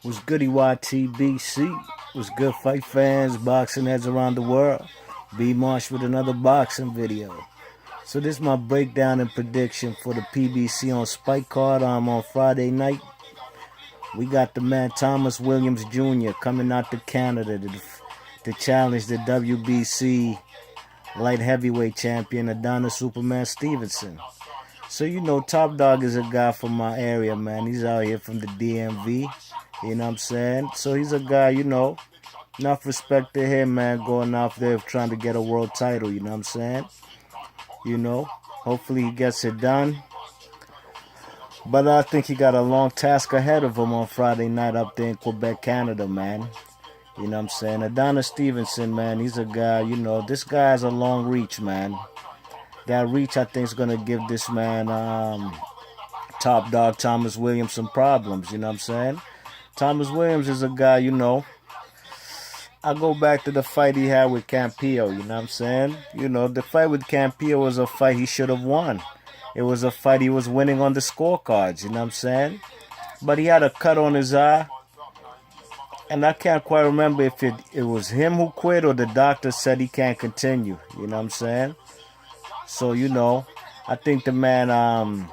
Was goody YTBC? Was good fight fans, boxing heads around the world? B Marsh with another boxing video. So this is my breakdown and prediction for the PBC on Spike card on Friday night. We got the man Thomas Williams Jr. coming out to Canada to challenge the WBC light heavyweight champion Adonis Superman Stevenson. So Top Dog is a guy from my area, man. He's out here from the DMV. You know what I'm saying? So he's a guy, enough respect to him, man, going out there trying to get a world title, you know what I'm saying? Hopefully he gets it done. But I think he got a long task ahead of him on Friday night up there in Quebec, Canada, man. You know what I'm saying? Adonis Stevenson, man, he's a guy, this guy has a long reach, man. That reach, I think, is going to give this man, Top Dog Thomas Williams, some problems, you know what I'm saying? Thomas Williams is a guy, I go back to the fight he had with Campillo, you know what I'm saying? The fight with Campillo was a fight he should have won. It was a fight he was winning on the scorecards, you know what I'm saying? But he had a cut on his eye. And I can't quite remember if it was him who quit or the doctor said he can't continue, you know what I'm saying? So, I think the man,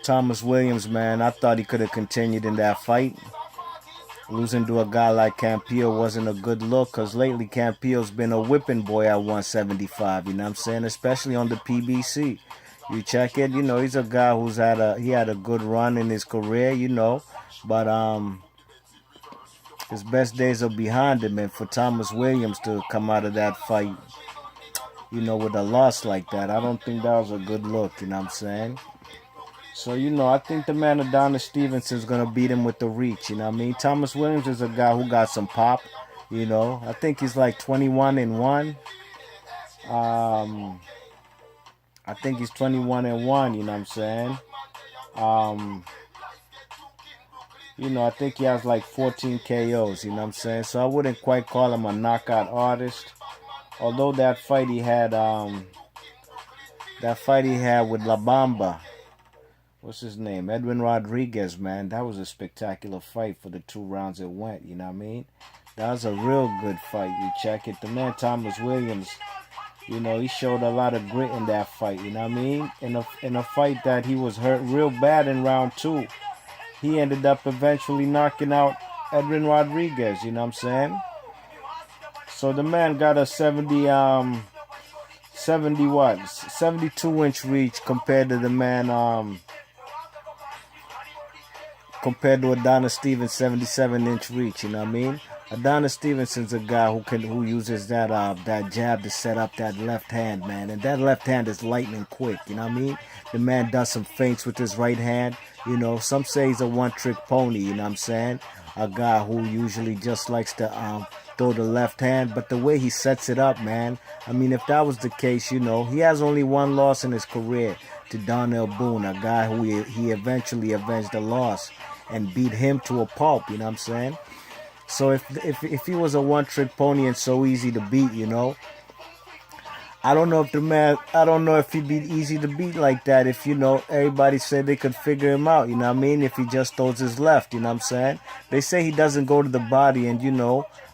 Thomas Williams, man, I thought he could have continued in that fight. Losing to a guy like Campillo wasn't a good look because lately Campillo's been a whipping boy at 175, you know what I'm saying? Especially on the PBC. You check it, he's a guy who's had a good run in his career, but his best days are behind him, and for Thomas Williams to come out of that fight, with a loss like that, I don't think that was a good look, you know what I'm saying? So, I think the man Adonis Stevenson is going to beat him with the reach, you know what I mean? Thomas Williams is a guy who got some pop, I think he's like 21-1. I think he's 21-1, you know what I'm saying? I think he has like 14 KOs, you know what I'm saying? So I wouldn't quite call him a knockout artist. Although that fight he had with La Bamba, what's his name? Edwin Rodriguez, man. That was a spectacular fight for the 2 rounds it went, you know what I mean? That was a real good fight. You check it. The man Thomas Williams, he showed a lot of grit in that fight, you know what I mean? In a fight that he was hurt real bad in round 2. He ended up eventually knocking out Edwin Rodriguez, you know what I'm saying? So the man got a 72-inch reach compared to the man, compared to Adonis Stevens' 77-inch reach, you know what I mean? Adonis Stevenson's a guy who uses that jab to set up that left hand, man. And that left hand is lightning quick, you know what I mean? The man does some feints with his right hand. Some say he's a one-trick pony, you know what I'm saying? A guy who usually just likes to throw the left hand. But the way he sets it up, man, I mean, if that was the case, he has only one loss in his career to Donnell Boone, a guy who he eventually avenged the loss and beat him to a pulp, you know what I'm saying? So if he was a one-trick pony and so easy to beat, I don't know if he'd be easy to beat like that if, everybody said they could figure him out, you know what I mean? If he just throws his left, you know what I'm saying? They say he doesn't go to the body and,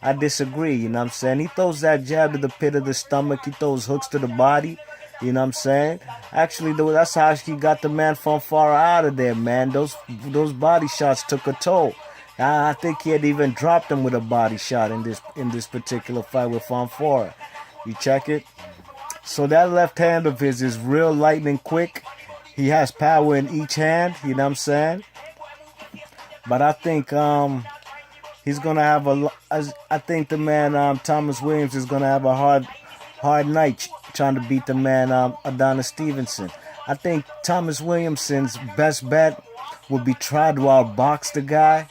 I disagree, you know what I'm saying? He throws that jab to the pit of the stomach. He throws hooks to the body, you know what I'm saying? Actually, that's how he got the man Fonfara out of there, man. Those body shots took a toll. I think he had even dropped him with a body shot in this particular fight with Fonfara. You check it? So that left hand of his is real lightning quick. He has power in each hand, you know what I'm saying? But I think he's going to have I think the man Thomas Williams is going to have a hard night trying to beat the man Adonis Stevenson. I think Thomas Williamson's best bet would be try to outbox the guy.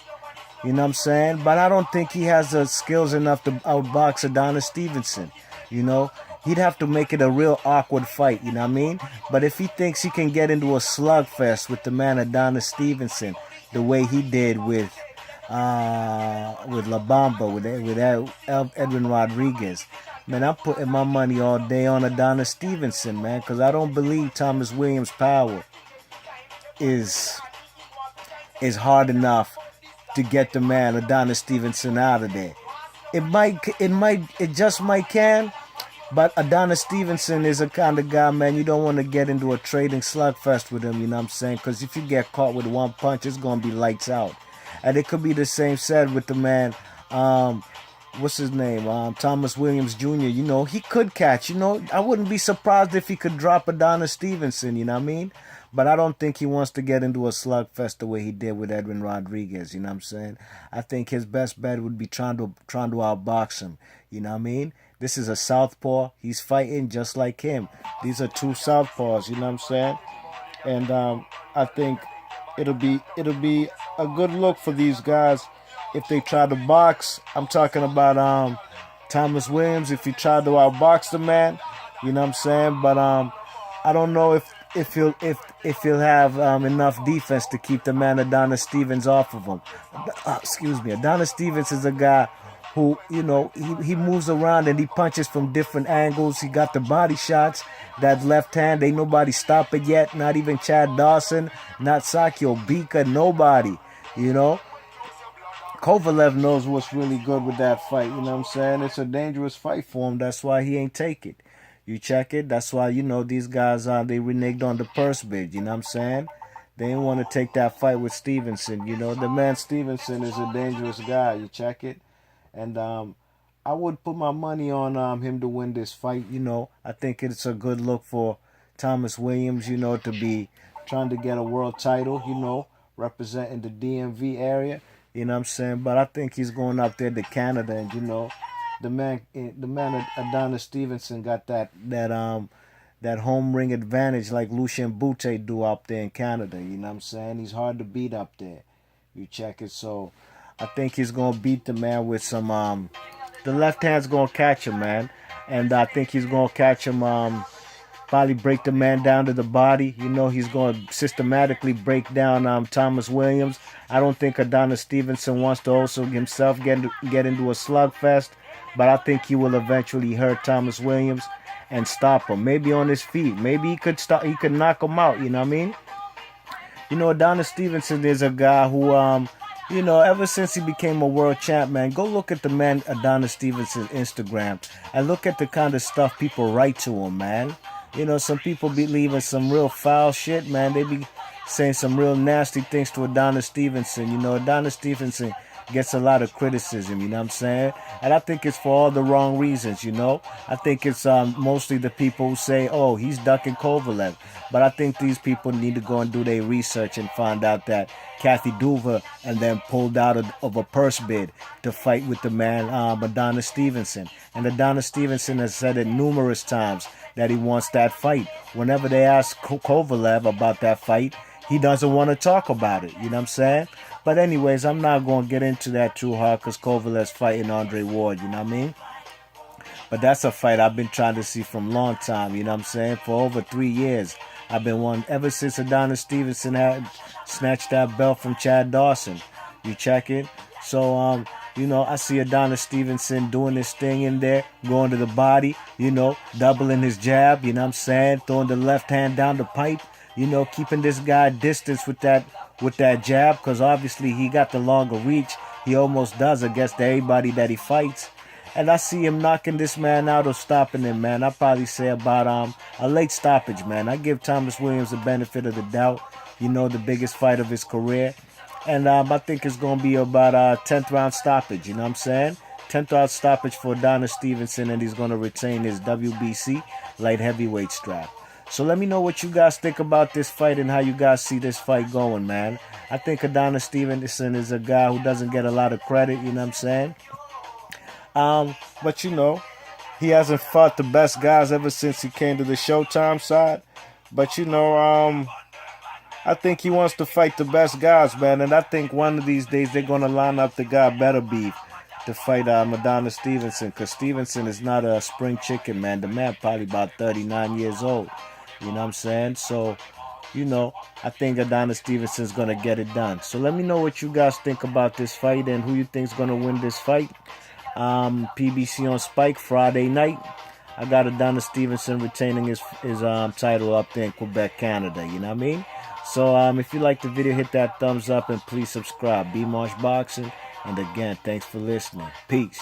You know what I'm saying? But I don't think he has the skills enough to outbox Adonis Stevenson. He'd have to make it a real awkward fight, you know what I mean? But if he thinks he can get into a slugfest with the man Adonis Stevenson, the way he did with La Bamba, with Edwin Rodriguez, man, I'm putting my money all day on Adonis Stevenson, man, because I don't believe Thomas Williams' power is hard enough to get the man Adonis Stevenson out of there. It just might can. But Adonis Stevenson is a kind of guy, man, you don't want to get into a trading slugfest with him, you know what I'm saying? Because if you get caught with one punch, it's going to be lights out. And it could be the same said with the man, what's his name, Thomas Williams Jr., you know, he could catch, you know. I wouldn't be surprised if he could drop Adonis Stevenson, you know what I mean? But I don't think he wants to get into a slugfest the way he did with Edwin Rodriguez, you know what I'm saying? I think his best bet would be trying to outbox him, you know what I mean? This is a southpaw. He's fighting just like him. These are two southpaws, you know what I'm saying? And I think it'll be a good look for these guys if they try to box. I'm talking about Thomas Williams, if he tried to outbox the man, you know what I'm saying? But I don't know if he'll have enough defense to keep the man Adonis Stevens off of him. Excuse me. Adonis Stevens is a guy who, you know, he moves around and he punches from different angles. He got the body shots. That left hand, ain't nobody stop it yet. Not even Chad Dawson, not Sakio Bika, nobody, you know. Kovalev knows what's really good with that fight, you know what I'm saying? It's a dangerous fight for him. That's why he ain't take it. You check it. That's why, you know, these guys, they reneged on the purse bid, you know what I'm saying? They didn't want to take that fight with Stevenson, you know. The man Stevenson is a dangerous guy, you check it? And I would put my money on him to win this fight, you know. I think it's a good look for Thomas Williams, you know, to be trying to get a world title, you know, representing the DMV area, you know what I'm saying? But I think he's going up there to Canada, and, you know, the man Adonis Stevenson got that home ring advantage like Lucien Bute do up there in Canada, you know what I'm saying? He's hard to beat up there. You check it. So I think he's going to beat the man with some, the left hand's going to catch him, man. And I think he's going to catch him, probably break the man down to the body. You know, he's going to systematically break down Thomas Williams. I don't think Adonis Stevenson wants to also himself get into a slugfest. But I think he will eventually hurt Thomas Williams and stop him. Maybe on his feet. Maybe he could knock him out, you know what I mean? You know, Adonis Stevenson is a guy who, you know, ever since he became a world champ, man, go look at the man Adonis Stevenson's Instagram and look at the kind of stuff people write to him, man. You know, some people be leaving some real foul shit, man. They be saying some real nasty things to Adonis Stevenson. You know, Adonis Stevenson gets a lot of criticism, you know what I'm saying? And I think it's for all the wrong reasons, you know? I think it's mostly the people who say, oh, he's ducking Kovalev. But I think these people need to go and do their research and find out that Kathy Duva and then pulled out of a purse bid to fight with the man Adonis Stevenson. And Adonis Stevenson has said it numerous times that he wants that fight. Whenever they ask Kovalev about that fight, he doesn't want to talk about it, you know what I'm saying? But anyways, I'm not going to get into that too hard because Kovalev's fighting Andre Ward, you know what I mean? But that's a fight I've been trying to see from a long time, you know what I'm saying? For over 3 years. I've been one ever since Adonis Stevenson had snatched that belt from Chad Dawson. You check it? So, you know, I see Adonis Stevenson doing this thing in there, going to the body, you know, doubling his jab, you know what I'm saying? Throwing the left hand down the pipe, you know, keeping this guy distance with that jab, because obviously he got the longer reach. He almost does against everybody that he fights. And I see him knocking this man out or stopping him, man. I'll probably say about a late stoppage, man. I give Thomas Williams the benefit of the doubt. You know, the biggest fight of his career. And I think it's going to be about a 10th round stoppage, you know what I'm saying? 10th round stoppage for Adonis Stevenson, and he's going to retain his WBC light heavyweight strap. So let me know what you guys think about this fight and how you guys see this fight going, man. I think Adonis Stevenson is a guy who doesn't get a lot of credit, you know what I'm saying? But you know, he hasn't fought the best guys ever since he came to the Showtime side. But you know, I think he wants to fight the best guys, man. And I think one of these days they're going to line up the guy Better Beef to fight Adonis Stevenson. Because Stevenson is not a spring chicken, man. The man probably about 39 years old. You know what I'm saying? So, you know, I think Adonis Stevenson's going to get it done. So let me know what you guys think about this fight and who you think's going to win this fight. PBC on Spike Friday night. I got Adonis Stevenson retaining his title up there in Quebec, Canada. You know what I mean? So if you like the video, hit that thumbs up and please subscribe. B Marsh Boxing. And again, thanks for listening. Peace.